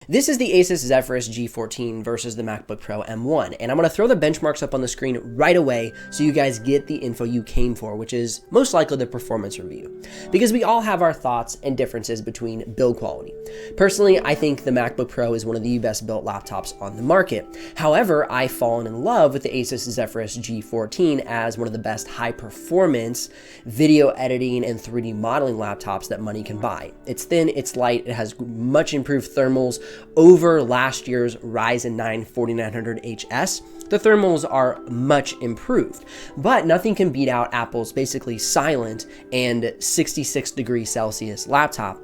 This is the Asus Zephyrus G14 versus the MacBook Pro M1, and I'm going to throw the benchmarks up on the screen right away so you guys get the info you came for, which is most likely the performance review. Because we all have our thoughts and differences between build quality. Personally, I think the MacBook Pro is one of the best built laptops on the market. However, I've fallen in love with the Asus Zephyrus G14 as one of the best high performance video editing and 3D modeling laptops that money can buy. It's thin, it's light, it has much improved thermals over last year's Ryzen 9 4900HS. The thermals are much improved, but nothing can beat out Apple's basically silent and 66 degrees Celsius laptop.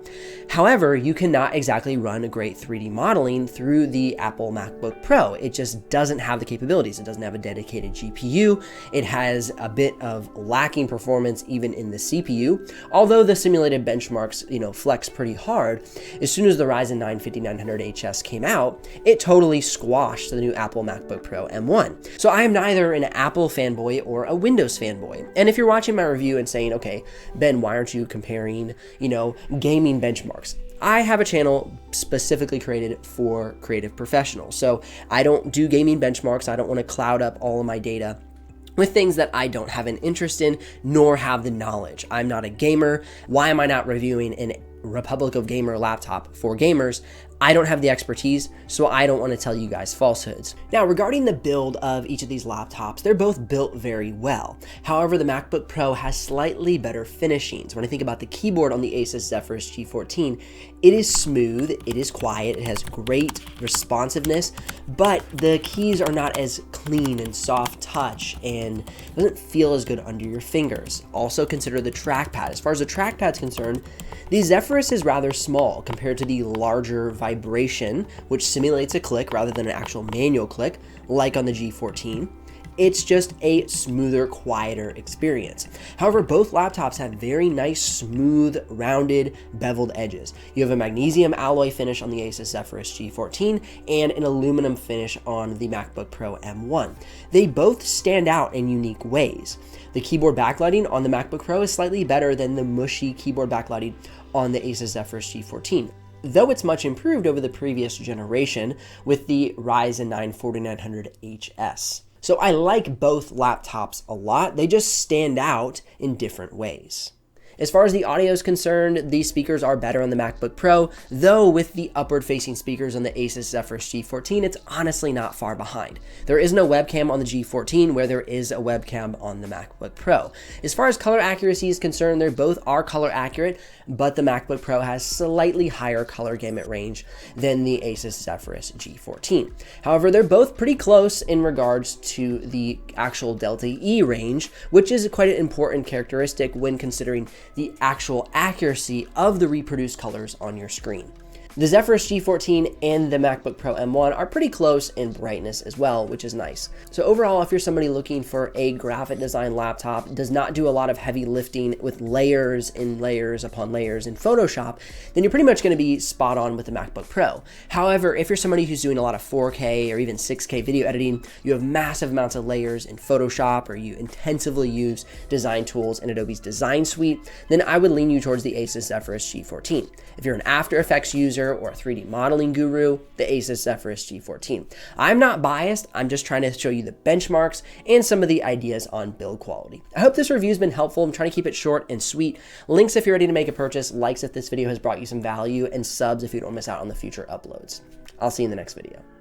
However, you cannot exactly run a great 3D modeling through the Apple MacBook Pro. It just doesn't have the capabilities. It doesn't have a dedicated GPU. It has a bit of lacking performance even in the CPU. Although the simulated benchmarks, flex pretty hard, as soon as the Ryzen 9 5900HS came out, it totally squashed the new Apple MacBook Pro M1. So I am neither an Apple fanboy or a Windows fanboy. And if you're watching my review and saying, okay, Ben, why aren't you comparing, gaming benchmarks? I have a channel specifically created for creative professionals. So I don't do gaming benchmarks. I don't want to cloud up all of my data with things that I don't have an interest in, nor have the knowledge. I'm not a gamer. Why am I not reviewing an Republic of Gamer laptop for gamers? I don't have the expertise, so I don't want to tell you guys falsehoods. Now, regarding the build of each of these laptops, they're both built very well. However, the MacBook Pro has slightly better finishings. When I think about the keyboard on the Asus Zephyrus G14, it is smooth, it is quiet, it has great responsiveness, but the keys are not as clean and soft touch and doesn't feel as good under your fingers. Also consider the trackpad. As far as the trackpad's concerned, the Zephyrus is rather small compared to the larger vibration, which simulates a click rather than an actual manual click, like on the G14. It's just a smoother, quieter experience. However, both laptops have very nice, smooth, rounded, beveled edges. You have a magnesium alloy finish on the Asus Zephyrus G14 and an aluminum finish on the MacBook Pro M1. They both stand out in unique ways. The keyboard backlighting on the MacBook Pro is slightly better than the mushy keyboard backlighting on the Asus Zephyrus G14. Though it's much improved over the previous generation with the Ryzen 9 4900HS. So I like both laptops a lot. They just stand out in different ways. As far as the audio is concerned, these speakers are better on the MacBook Pro, though with the upward-facing speakers on the Asus Zephyrus G14, it's honestly not far behind. There is no webcam on the G14 where there is a webcam on the MacBook Pro. As far as color accuracy is concerned, they both are color accurate, but the MacBook Pro has slightly higher color gamut range than the Asus Zephyrus G14. However, they're both pretty close in regards to the actual Delta E range, which is quite an important characteristic when considering the actual accuracy of the reproduced colors on your screen. The Zephyrus G14 and the MacBook Pro M1 are pretty close in brightness as well, which is nice. So overall, if you're somebody looking for a graphic design laptop, does not do a lot of heavy lifting with layers and layers upon layers in Photoshop, then you're pretty much going to be spot on with the MacBook Pro. However, if you're somebody who's doing a lot of 4K or even 6K video editing, you have massive amounts of layers in Photoshop, or you intensively use design tools in Adobe's Design Suite, then I would lean you towards the Asus Zephyrus G14. If you're an After Effects user or a 3D modeling guru, the Asus Zephyrus G14. I'm not biased, I'm just trying to show you the benchmarks and some of the ideas on build quality. I hope this review has been helpful. I'm trying to keep it short and sweet. Links if you're ready to make a purchase, likes if this video has brought you some value, and subs if you don't miss out on the future uploads. I'll see you in the next video.